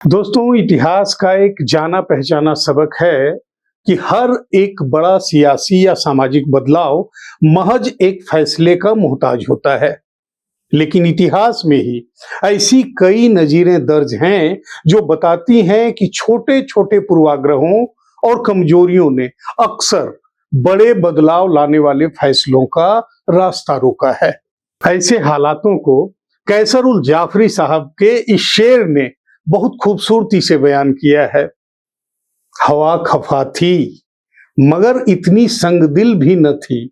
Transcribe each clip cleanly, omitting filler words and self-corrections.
दोस्तों, इतिहास का एक जाना पहचाना सबक है कि हर एक बड़ा सियासी या सामाजिक बदलाव महज एक फैसले का मोहताज होता है। लेकिन इतिहास में ही ऐसी कई नजीरें दर्ज हैं जो बताती हैं कि छोटे छोटे पूर्वाग्रहों और कमजोरियों ने अक्सर बड़े बदलाव लाने वाले फैसलों का रास्ता रोका है। ऐसे हालातों को कैसर उल जाफरी साहब के इस शेर ने बहुत खूबसूरती से बयान किया है। हवा खफा थी मगर इतनी संगदिल भी न थी,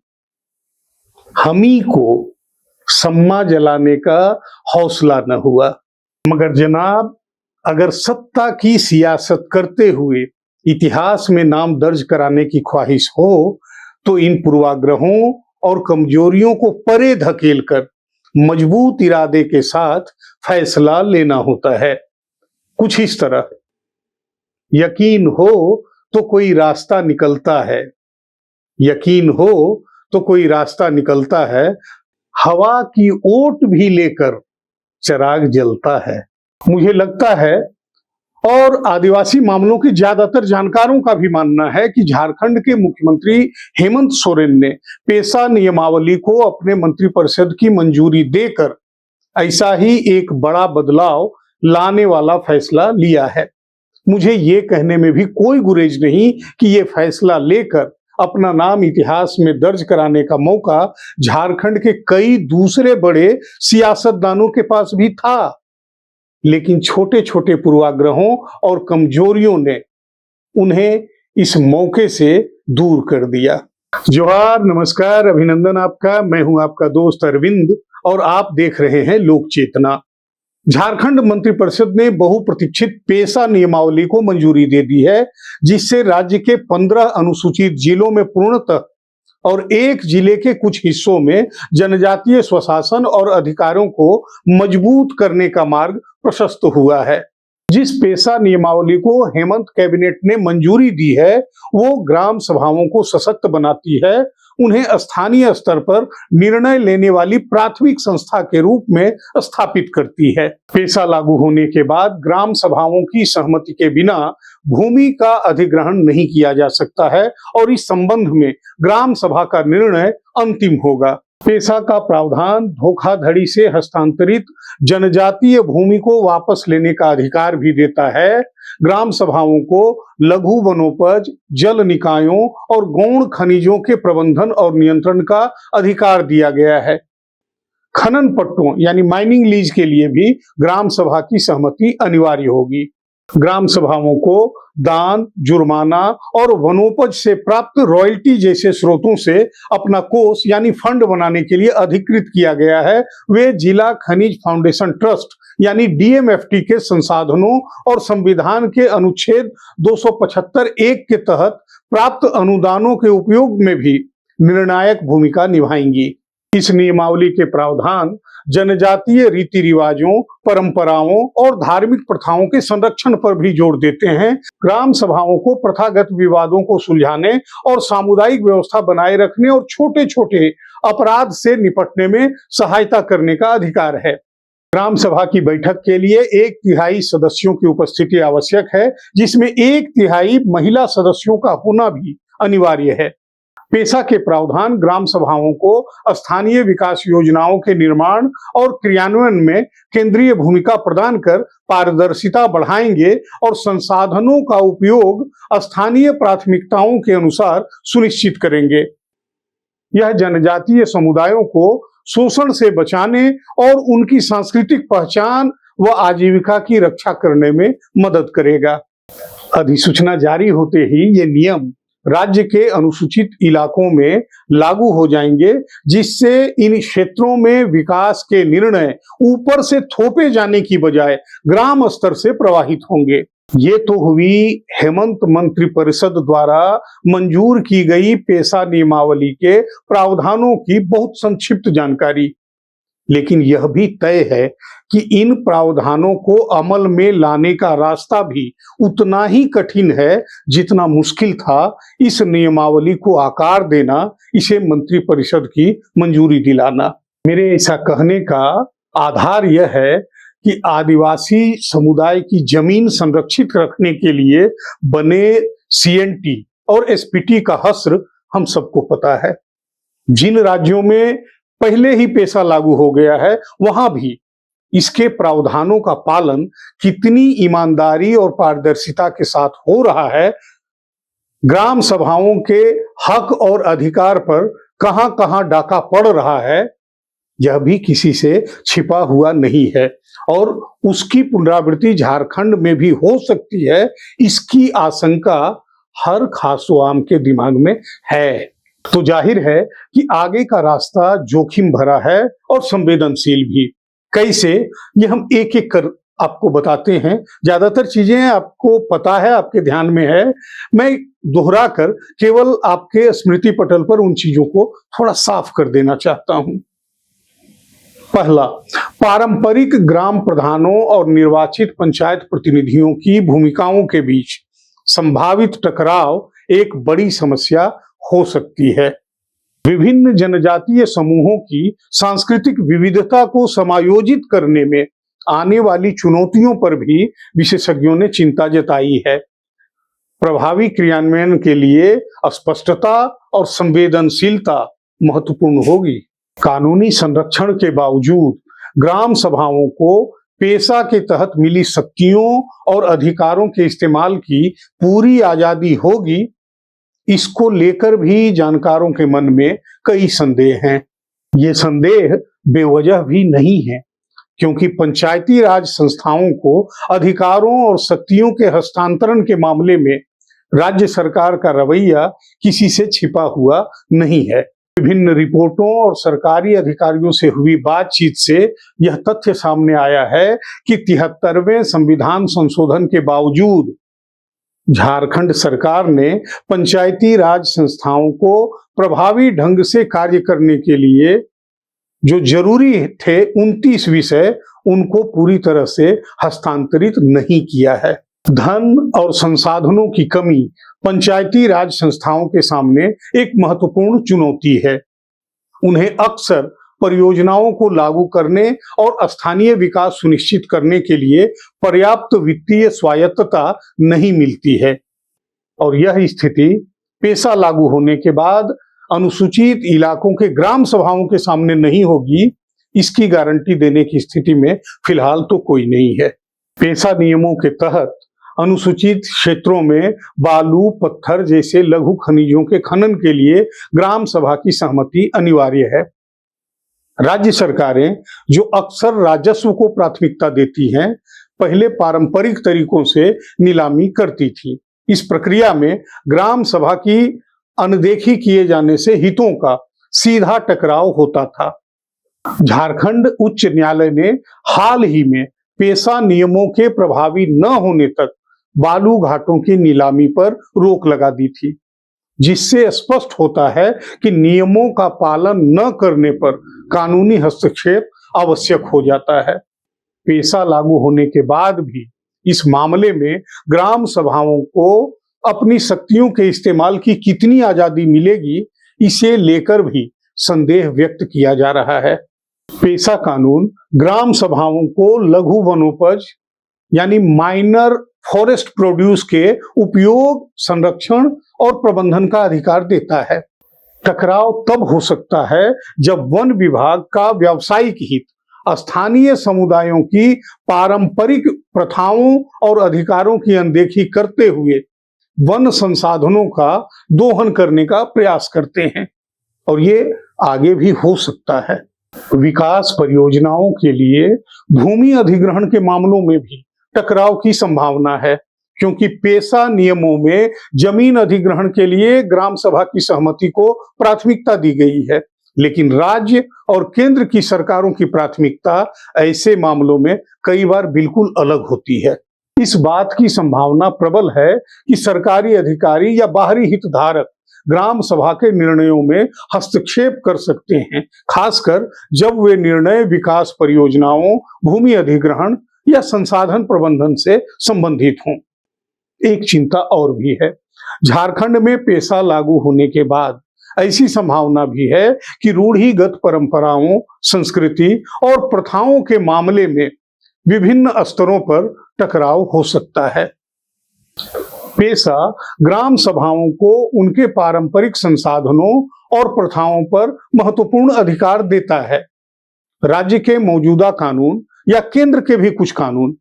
हमी को सम्मा जलाने का हौसला न हुआ। मगर जनाब, अगर सत्ता की सियासत करते हुए इतिहास में नाम दर्ज कराने की ख्वाहिश हो तो इन पूर्वाग्रहों और कमजोरियों को परे धकेलकर मजबूत इरादे के साथ फैसला लेना होता है। कुछ इस तरह, यकीन हो तो कोई रास्ता निकलता है, यकीन हो तो कोई रास्ता निकलता है, हवा की ओट भी लेकर चिराग जलता है। मुझे लगता है और आदिवासी मामलों के ज्यादातर जानकारों का भी मानना है कि झारखंड के मुख्यमंत्री हेमंत सोरेन ने पेशा नियमावली को अपने मंत्रिपरिषद की मंजूरी देकर ऐसा ही एक बड़ा बदलाव लाने वाला फैसला लिया है। मुझे ये कहने में भी कोई गुरेज नहीं कि ये फैसला लेकर अपना नाम इतिहास में दर्ज कराने का मौका झारखंड के कई दूसरे बड़े सियासतदानों के पास भी था, लेकिन छोटे छोटे पूर्वाग्रहों और कमजोरियों ने उन्हें इस मौके से दूर कर दिया। जोहार, नमस्कार, अभिनंदन आपका। मैं हूं आपका दोस्त अरविंद और आप देख रहे हैं लोक चेतना। झारखंड मंत्रिपरिषद ने बहुप्रतीक्षित पेशा नियमावली को मंजूरी दे दी है, जिससे राज्य के 15 अनुसूचित जिलों में पूर्णतः और एक जिले के कुछ हिस्सों में जनजातीय स्वशासन और अधिकारों को मजबूत करने का मार्ग प्रशस्त हुआ है। जिस पेशा नियमावली को हेमंत कैबिनेट ने मंजूरी दी है वो ग्राम सभाओं को सशक्त बनाती है, उन्हें स्थानीय स्तर पर निर्णय लेने वाली प्राथमिक संस्था के रूप में स्थापित करती है। पेशा लागू होने के बाद ग्राम सभाओं की सहमति के बिना भूमि का अधिग्रहण नहीं किया जा सकता है और इस संबंध में ग्राम सभा का निर्णय अंतिम होगा। पेशा का प्रावधान धोखाधड़ी से हस्तांतरित जनजातीय भूमि को वापस लेने का अधिकार भी देता है। ग्राम सभाओं को लघु वनोपज, जल निकायों और गौण खनिजों के प्रबंधन और नियंत्रण का अधिकार दिया गया है। खनन पट्टों यानी माइनिंग लीज के लिए भी ग्राम सभा की सहमति अनिवार्य होगी। ग्राम सभाओं को दान, जुर्माना और वनोपज से प्राप्त रॉयल्टी जैसे स्रोतों से अपना कोष यानी फंड बनाने के लिए अधिकृत किया गया है। वे जिला खनिज फाउंडेशन ट्रस्ट यानी डीएमएफटी के संसाधनों और संविधान के अनुच्छेद 275(1) के तहत प्राप्त अनुदानों के उपयोग में भी निर्णायक भूमिका निभाएंगी। इस नियमावली के प्रावधान जनजातीय रीति रिवाजों, परंपराओं और धार्मिक प्रथाओं के संरक्षण पर भी जोर देते हैं। ग्राम सभाओं को प्रथागत विवादों को सुलझाने और सामुदायिक व्यवस्था बनाए रखने और छोटे छोटे अपराध से निपटने में सहायता करने का अधिकार है। ग्राम सभा की बैठक के लिए 1/3 सदस्यों की उपस्थिति आवश्यक है, जिसमें 1/3 महिला सदस्यों का होना भी अनिवार्य है। पेशा के प्रावधान ग्राम सभाओं को स्थानीय विकास योजनाओं के निर्माण और क्रियान्वयन में केंद्रीय भूमिका प्रदान कर पारदर्शिता बढ़ाएंगे और संसाधनों का उपयोग स्थानीय प्राथमिकताओं के अनुसार सुनिश्चित करेंगे। यह जनजातीय समुदायों को शोषण से बचाने और उनकी सांस्कृतिक पहचान व आजीविका की रक्षा करने में मदद करेगा। अधिसूचना जारी होते ही ये नियम राज्य के अनुसूचित इलाकों में लागू हो जाएंगे, जिससे इन क्षेत्रों में विकास के निर्णय ऊपर से थोपे जाने की बजाय ग्राम स्तर से प्रवाहित होंगे। ये तो हुई हेमंत मंत्रिपरिषद द्वारा मंजूर की गई पेशा नियमावली के प्रावधानों की बहुत संक्षिप्त जानकारी, लेकिन यह भी तय है कि इन प्रावधानों को अमल में लाने का रास्ता भी उतना ही कठिन है जितना मुश्किल था इस नियमावली को आकार देना, इसे मंत्रिपरिषद की मंजूरी दिलाना। मेरे ऐसा कहने का आधार यह है कि आदिवासी समुदाय की जमीन संरक्षित रखने के लिए बने सीएनटी और एसपीटी का हश्र हम सबको पता है। जिन राज्यों में पहले ही पेशा लागू हो गया है, वहां भी इसके प्रावधानों का पालन कितनी ईमानदारी और पारदर्शिता के साथ हो रहा है, ग्राम सभाओं के हक और अधिकार पर कहां कहां डाका पड़ रहा है, यह भी किसी से छिपा हुआ नहीं है और उसकी पुनरावृत्ति झारखंड में भी हो सकती है, इसकी आशंका हर खासोआम के दिमाग में है। तो जाहिर है कि आगे का रास्ता जोखिम भरा है और संवेदनशील भी। कैसे, ये हम एक एक कर आपको बताते हैं। ज्यादातर चीजें आपको पता है, आपके ध्यान में है, मैं दोहरा कर केवल आपके स्मृति पटल पर उन चीजों को थोड़ा साफ कर देना चाहता हूं। पहला, पारंपरिक ग्राम प्रधानों और निर्वाचित पंचायत प्रतिनिधियों की भूमिकाओं के बीच संभावित टकराव एक बड़ी समस्या हो सकती है। विभिन्न जनजातीय समूहों की सांस्कृतिक विविधता को समायोजित करने में आने वाली चुनौतियों पर भी विशेषज्ञों ने चिंता जताई है। प्रभावी क्रियान्वयन के लिए स्पष्टता और संवेदनशीलता महत्वपूर्ण होगी। कानूनी संरक्षण के बावजूद ग्राम सभाओं को पेशा के तहत मिली शक्तियों और अधिकारों के इस्तेमाल की पूरी आजादी होगी, इसको लेकर भी जानकारों के मन में कई संदेह हैं। ये संदेह बेवजह भी नहीं है, क्योंकि पंचायती राज संस्थाओं को अधिकारों और शक्तियों के हस्तांतरण के मामले में राज्य सरकार का रवैया किसी से छिपा हुआ नहीं है। विभिन्न रिपोर्टों और सरकारी अधिकारियों से हुई बातचीत से यह तथ्य सामने आया है कि 73वें संविधान संशोधन के बावजूद झारखंड सरकार ने पंचायती राज संस्थाओं को प्रभावी ढंग से कार्य करने के लिए जो जरूरी थे 29 विषय, उनको पूरी तरह से हस्तांतरित नहीं किया है। धन और संसाधनों की कमी पंचायती राज संस्थाओं के सामने एक महत्वपूर्ण चुनौती है। उन्हें अक्सर परियोजनाओं को लागू करने और स्थानीय विकास सुनिश्चित करने के लिए पर्याप्त वित्तीय स्वायत्तता नहीं मिलती है और यह स्थिति पेशा लागू होने के बाद अनुसूचित इलाकों के ग्राम सभाओं के सामने नहीं होगी, इसकी गारंटी देने की स्थिति में फिलहाल तो कोई नहीं है। पेशा नियमों के तहत अनुसूचित क्षेत्रों में बालू, पत्थर जैसे लघु खनिजों के खनन के लिए ग्राम सभा की सहमति अनिवार्य है। राज्य सरकारें, जो अक्सर राजस्व को प्राथमिकता देती हैं, पहले पारंपरिक तरीकों से नीलामी करती थी। इस प्रक्रिया में ग्राम सभा की अनदेखी किए जाने से हितों का सीधा टकराव होता था। झारखंड उच्च न्यायालय ने हाल ही में पेशा नियमों के प्रभावी न होने तक बालू घाटों की नीलामी पर रोक लगा दी थी, जिससे स्पष्ट होता है कि नियमों का पालन न करने पर कानूनी हस्तक्षेप आवश्यक हो जाता है। पेशा लागू होने के बाद भी इस मामले में ग्राम सभाओं को अपनी शक्तियों के इस्तेमाल की कितनी आजादी मिलेगी, इसे लेकर भी संदेह व्यक्त किया जा रहा है। पेशा कानून ग्राम सभाओं को लघु वनोपज यानी माइनर फॉरेस्ट प्रोड्यूस के उपयोग, संरक्षण और प्रबंधन का अधिकार देता है। टकराव तब हो सकता है जब वन विभाग का व्यावसायिक हित स्थानीय समुदायों की पारंपरिक प्रथाओं और अधिकारों की अनदेखी करते हुए वन संसाधनों का दोहन करने का प्रयास करते हैं, और ये आगे भी हो सकता है। विकास परियोजनाओं के लिए भूमि अधिग्रहण के मामलों में भी टकराव की संभावना है, क्योंकि पेशा नियमों में जमीन अधिग्रहण के लिए ग्राम सभा की सहमति को प्राथमिकता दी गई है, लेकिन राज्य और केंद्र की सरकारों की प्राथमिकता ऐसे मामलों में कई बार बिल्कुल अलग होती है। इस बात की संभावना प्रबल है कि सरकारी अधिकारी या बाहरी हितधारक ग्राम सभा के निर्णयों में हस्तक्षेप कर सकते हैं, खासकर जब वे निर्णय विकास परियोजनाओं, भूमि अधिग्रहण या संसाधन प्रबंधन से संबंधित हों। एक चिंता और भी है। झारखंड में पेशा लागू होने के बाद ऐसी संभावना भी है कि रूढ़िगत परंपराओं, संस्कृति और प्रथाओं के मामले में विभिन्न स्तरों पर टकराव हो सकता है। पेशा ग्राम सभाओं को उनके पारंपरिक संसाधनों और प्रथाओं पर महत्वपूर्ण अधिकार देता है। राज्य के मौजूदा कानून या केंद्र के भी कुछ कानून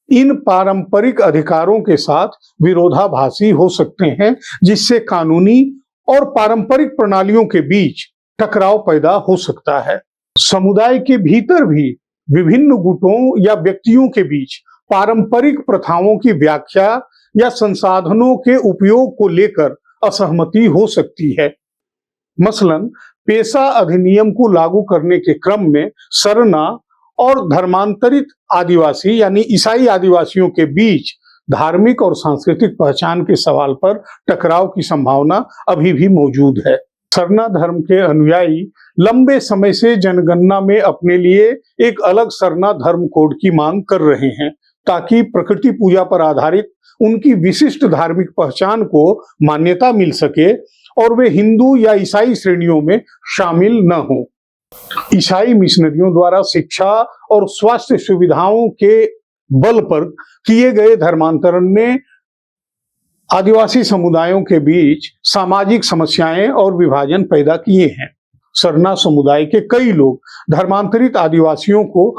इन पारंपरिक अधिकारों के साथ विरोधाभासी हो सकते हैं, जिससे कानूनी और पारंपरिक प्रणालियों के बीच टकराव पैदा हो सकता है। समुदाय के भीतर भी विभिन्न गुटों या व्यक्तियों के बीच पारंपरिक प्रथाओं की व्याख्या या संसाधनों के उपयोग को लेकर असहमति हो सकती है। मसलन पेशा अधिनियम को लागू करने के क्रम में सरना और धर्मांतरित आदिवासी यानी ईसाई आदिवासियों के बीच धार्मिक और सांस्कृतिक पहचान के सवाल पर टकराव की संभावना अभी भी मौजूद है। सरना धर्म के अनुयायी लंबे समय से जनगणना में अपने लिए एक अलग सरना धर्म कोड की मांग कर रहे हैं, ताकि प्रकृति पूजा पर आधारित उनकी विशिष्ट धार्मिक पहचान को मान्यता मिल सके और वे हिंदू या ईसाई श्रेणियों में शामिल न हो। ईसाई मिशनरियों द्वारा शिक्षा और स्वास्थ्य सुविधाओं के बल पर किए गए धर्मांतरण ने आदिवासी समुदायों के बीच सामाजिक समस्याएं और विभाजन पैदा किए हैं। सरना समुदाय के कई लोग धर्मांतरित आदिवासियों को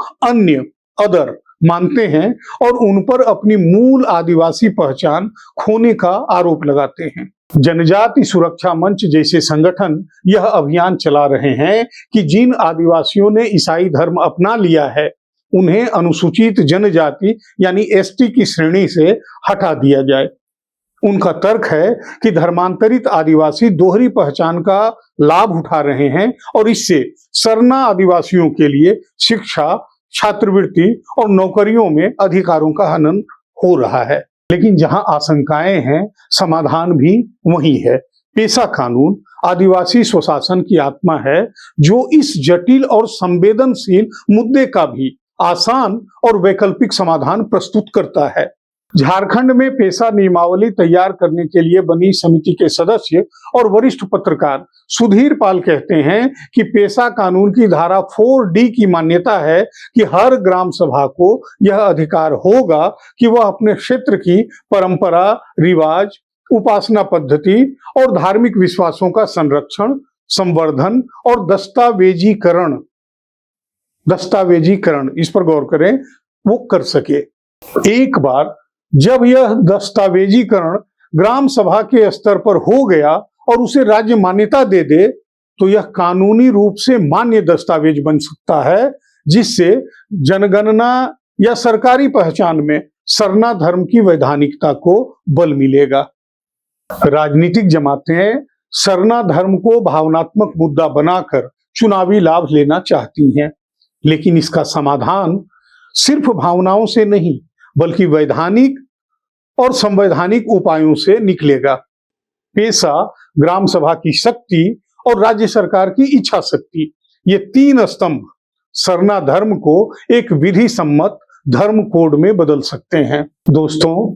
अदर मानते हैं और उन पर अपनी मूल आदिवासी पहचान खोने का आरोप लगाते हैं। जनजाति सुरक्षा मंच जैसे संगठन यह अभियान चला रहे हैं कि जिन आदिवासियों ने ईसाई धर्म अपना लिया है उन्हें अनुसूचित जनजाति यानी एसटी की श्रेणी से हटा दिया जाए। उनका तर्क है कि धर्मांतरित आदिवासी दोहरी पहचान का लाभ उठा रहे हैं और इससे सरना आदिवासियों के लिए शिक्षा, छात्रवृत्ति और नौकरियों में अधिकारों का हनन हो रहा है। लेकिन जहां आशंकाएं हैं, समाधान भी वही है। पेशा कानून आदिवासी स्वशासन की आत्मा है, जो इस जटिल और संवेदनशील मुद्दे का भी आसान और वैकल्पिक समाधान प्रस्तुत करता है। झारखंड में पेशा नियमावली तैयार करने के लिए बनी समिति के सदस्य और वरिष्ठ पत्रकार सुधीर पाल कहते हैं कि पेशा कानून की धारा 4D की मान्यता है कि हर ग्राम सभा को यह अधिकार होगा कि वह अपने क्षेत्र की परंपरा, रिवाज, उपासना पद्धति और धार्मिक विश्वासों का संरक्षण, संवर्धन और दस्तावेजीकरण इस पर गौर करें, वो कर सके। एक बार जब यह दस्तावेजीकरण ग्राम सभा के स्तर पर हो गया और उसे राज्य मान्यता दे दे, तो यह कानूनी रूप से मान्य दस्तावेज बन सकता है, जिससे जनगणना या सरकारी पहचान में सरना धर्म की वैधानिकता को बल मिलेगा। राजनीतिक जमातें सरना धर्म को भावनात्मक मुद्दा बनाकर चुनावी लाभ लेना चाहती हैं, लेकिन इसका समाधान सिर्फ भावनाओं से नहीं बल्कि वैधानिक और संवैधानिक उपायों से निकलेगा। पेशा, ग्राम सभा की शक्ति और राज्य सरकार की इच्छा शक्ति, ये तीन स्तंभ सरना धर्म को एक विधि सम्मत धर्म कोड में बदल सकते हैं। दोस्तों,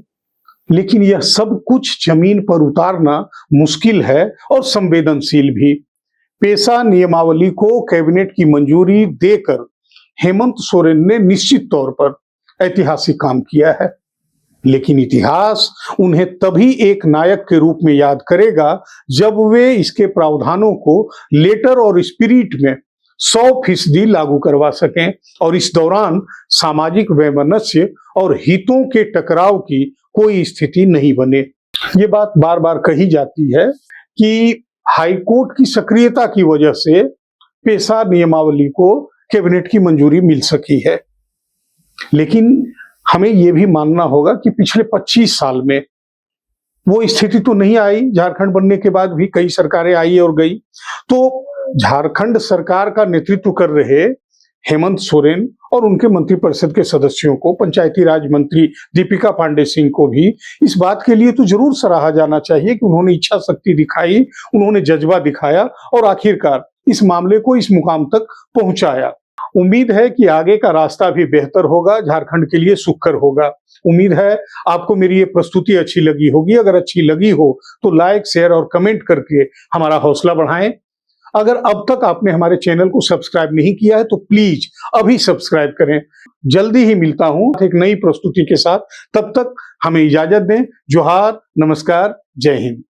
लेकिन यह सब कुछ जमीन पर उतारना मुश्किल है और संवेदनशील भी। पेशा नियमावली को कैबिनेट की मंजूरी देकर हेमंत सोरेन ने निश्चित तौर पर ऐतिहासिक काम किया है, लेकिन इतिहास उन्हें तभी एक नायक के रूप में याद करेगा जब वे इसके प्रावधानों को लेटर और स्पिरिट में 100% लागू करवा सकें और इस दौरान सामाजिक वैमनस्य और हितों के टकराव की कोई स्थिति नहीं बने। ये बात बार बार कही जाती है कि हाईकोर्ट की सक्रियता की वजह से पेशा नियमावली को कैबिनेट की मंजूरी मिल सकी है, लेकिन हमें यह भी मानना होगा कि पिछले 25 साल में वो स्थिति तो नहीं आई। झारखंड बनने के बाद भी कई सरकारें आई और गई। तो झारखंड सरकार का नेतृत्व कर रहे हेमंत सोरेन और उनके मंत्रिपरिषद के सदस्यों को, पंचायती राज मंत्री दीपिका पांडे सिंह को भी इस बात के लिए तो जरूर सराहा जाना चाहिए कि उन्होंने इच्छा शक्ति दिखाई, उन्होंने जज्बा दिखाया और आखिरकार इस मामले को इस मुकाम तक पहुंचाया। उम्मीद है कि आगे का रास्ता भी बेहतर होगा, झारखंड के लिए सुखकर होगा। उम्मीद है आपको मेरी ये प्रस्तुति अच्छी लगी होगी। अगर अच्छी लगी हो तो लाइक, शेयर और कमेंट करके हमारा हौसला बढ़ाएं। अगर अब तक आपने हमारे चैनल को सब्सक्राइब नहीं किया है तो प्लीज अभी सब्सक्राइब करें। जल्दी ही मिलता हूं एक नई प्रस्तुति के साथ, तब तक हमें इजाजत दें। जोहार, नमस्कार, जय हिंद।